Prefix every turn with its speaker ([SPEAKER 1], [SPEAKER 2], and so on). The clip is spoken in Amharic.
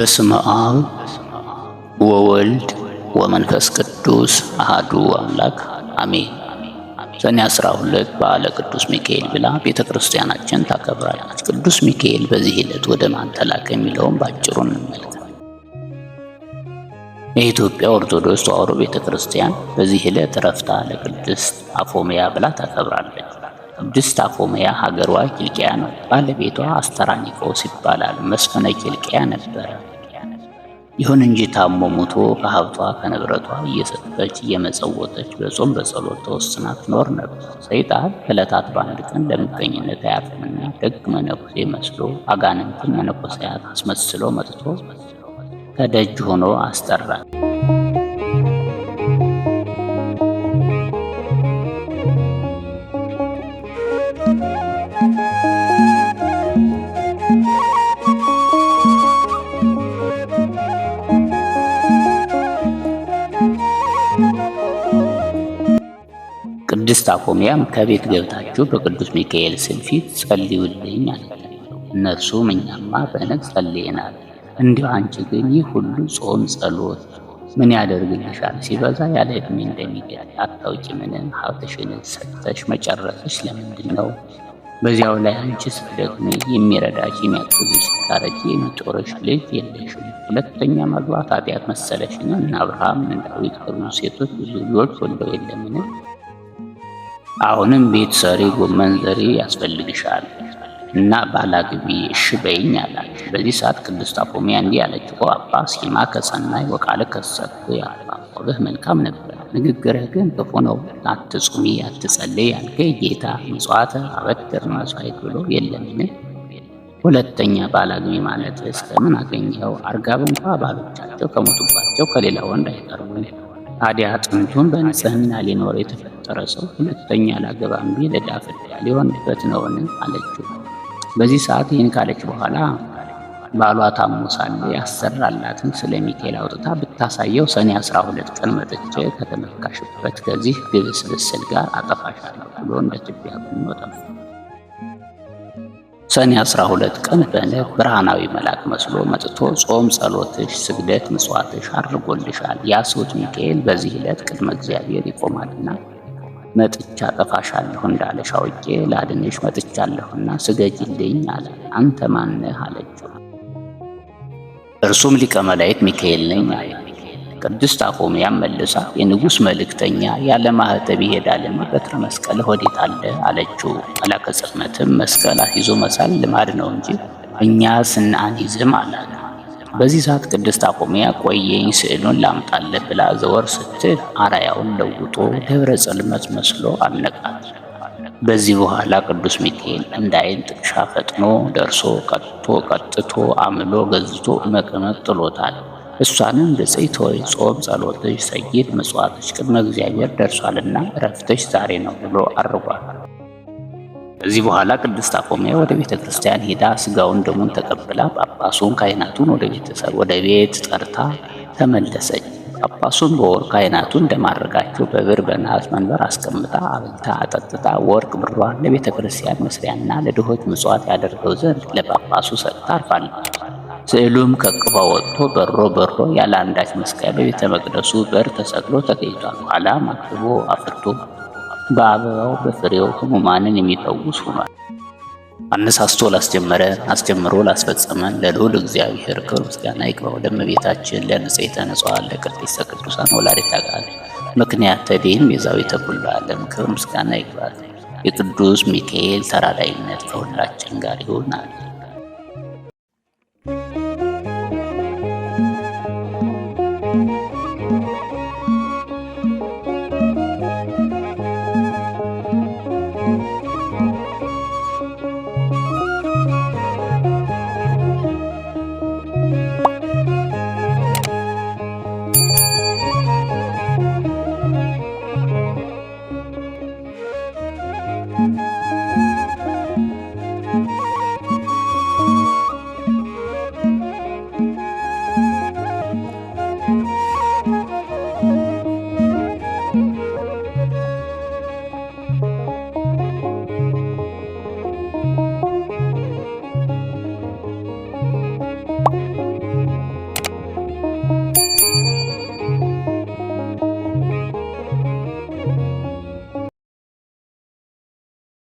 [SPEAKER 1] በስመ አብ ወወልድ ወመንፈስ ቅዱስ አሃዱ አምላክ አሜን። ሰኔ 12 በዓለ ቅዱስ ሚካኤል ብላ ቤተ ክርስቲያናችን ታከብራለች። ቅዱስ ሚካኤል በዚህ ዕለት ወደ ማን ተላከ የሚለውን ባጭሩ እንመልከት። የኢትዮጵያ ኦርቶዶክስ ተዋሕዶ ቤተ ክርስቲያን በዚህ ዕለት ዕረፍተ ለቅድስት አፎምያ ብላ ታከብራለች። ቅድስት አፎምያ ሀገሯ ኪልቅያ ነው። ባለቤቷ አስተራኒቆስ ይባላል። መስፍነ ኪልቅያ ነበረ። ይሁን እንጂ ታሞ ሞቶ ከሀብቷ ከንብረቷ እየሰጠች እየመጸወተች በጾም በጸሎት ተወስና ትኖር ነበር። ሰይጣን ከዕለታት በአንድ ቀን ለምቀኝነት አያርፍምና ደግ መነኩሴ መስሎ አጋንንትን መነኮሳያት አስመስሎ መጥቶ ከደጅ ሆኖ አስጠራል። ቅድስት አፎምያም ከቤት ገብታችሁ በቅዱስ ሚካኤል ስዕል ፊት ጸልዩልኝ አለች። እነርሱም እኛማ በነግ ጸልየናል፣ እንዲሁ አንቺ ግን ይህ ሁሉ ጾም ጸሎት ምን ያደርግልሻል? ሲበዛ ያለ ዕድሜ እንደሚገል አታውቂምን? ሀብትሽን ሰጥተሽ መጨረስሽ ለምንድን ነው? በዚያው ላይ አንቺ ስትደክሚ የሚረዳሽ የሚያግዝሽ፣ ስታረጂ የሚጦርሽ ልጅ የለሽም። ሁለተኛ ማግባት ኃጢአት መሰለሽን? እነ አብርሃም እነ ዳዊት ከብዙ ሴቶች ብዙ ልጆች ወልደው የለምን? አሁንም ቤት ሰሪ ጎመን ዘሪ ያስፈልግሻል እና ባላግቢ እሺ በይኝ አላት። በዚህ ሰዓት ቅድስት አፎምያ እንዲህ አለችው፣ አባ ሲማ ከሰናይ ወቃል ከሰብኩ ያቋብህ መልካም ነበር፣ ንግግርህ ግን ክፉ ነው። አትጹሚ አትጸልይ ያልከኝ ጌታ ምጽዋተ አበድር መስዋዕት ብሎ የለምን? ሁለተኛ ባላግቢ ማለት እስከምን አገኘኸው? አርጋብ እንኳ ባሎቻቸው ከሞቱባቸው ከሌላ ወንድ አይቀርቡም። ታዲያ ጥንቱን በንጽህና ሊኖር የተፈጠረ ሰው ሁለተኛ ላገባም ቢል ዕዳ ፍዳ ሊሆንበት ነውን? አለችው። በዚህ ሰዓት ይህን ካለች በኋላ ባሏ ታሞ ሳለ ያሰራላትን ስለ ሚካኤል አውጥታ ብታሳየው ሰኔ 12 ቀን መጥቼ ከተመካሽበት ከዚህ ግብስብስል ጋር አጠፋሻለሁ ብሎ እንደ ትቢያ ብኖ ጠፋ። ሰኔ 12 ቀን በነግ ብርሃናዊ መልአክ መስሎ መጥቶ ጾም ጸሎትሽ፣ ስግደት፣ ምጽዋትሽ አድርጎልሻል። ያስሁት ሚካኤል በዚህ ዕለት ቅድመ እግዚአብሔር ይቆማልና መጥቻ አጠፋሻለሁ እንዳለሽ አውቄ ላድንሽ መጥቻለሁና ስገጂልኝ አለ። አንተ ማነህ? አለችው። እርሱም ሊቀ መላእክት ሚካኤል ነኝ አለ። ቅድስት አፎምያም መልሳ የንጉሥ መልእክተኛ ያለ ማኅተብ ይሄዳልን? በትረ መስቀል ወዴት አለ? አለችው። መላከ ጽልመትም መስቀል ይዞ መሳል ልማድ ነው እንጂ እኛ ስናንይዝም አላት። በዚህ ሰዓት ቅድስት አፎምያ ቆየኝ ስዕሉን ላምጣልህ ብላ ዘወር ስትል አራያውን ለውጦ ደብረ ጽልመት መስሎ አነቃት። በዚህ በኋላ ቅዱስ ሚካኤል እንደ ዓይን ጥቅሻ ፈጥኖ ደርሶ ቀጥቶ አምሎ ገዝቶ መቀመቅ ጥሎታል። እሷንም ብፅዕት ሆይ ጾም ጸሎትሽ፣ ሰጊድ ምጽዋትሽ ቅድመ እግዚአብሔር ደርሷልና ዕረፍትሽ ዛሬ ነው ብሎ አርጓል። ከዚህ በኋላ ቅድስት አፎምያ ወደ ቤተ ክርስቲያን ሄዳ ስጋውን ደሙን ተቀብላ ጳጳሱን ካህናቱን ወደ ቤት ጠርታ ተመለሰች። ጳጳሱን በወርቅ ካህናቱን እንደማድረጋቸው በብር በነሐስ መንበር አስቀምጣ አብልታ አጠጥታ ወርቅ ብሯን ለቤተ ክርስቲያን መስሪያና ለድሆች ምጽዋት ያደርገው ዘንድ ለጳጳሱ ሰጥታ አርፋለች። ስዕሉም ከቅፏ ወጥቶ በሮ ያለ አንዳች መስቀያ በቤተ መቅደሱ በር ተሰቅሎ ተገኝቷል። ኋላም አብቦ አፍርቶ በአበባው በፍሬው ሕሙማንን የሚፈውስ ሆኗል። አነሳስቶ ላስጀመረን አስጀምሮ ላስፈጸመን ለልዑል እግዚአብሔር ክብር ምስጋና ይግባው። ለእመቤታችን ለንጽሕተ ንጹሐን ለቅድስተ ቅዱሳን ወላዲተ አምላክ ምክንያተ ድኂን ቤዛዊተ ኩሉ ዓለም ክብር ምስጋና ይግባል። የቅዱስ ሚካኤል ተራዳኢነት ከሁላችን ጋር ይሁን።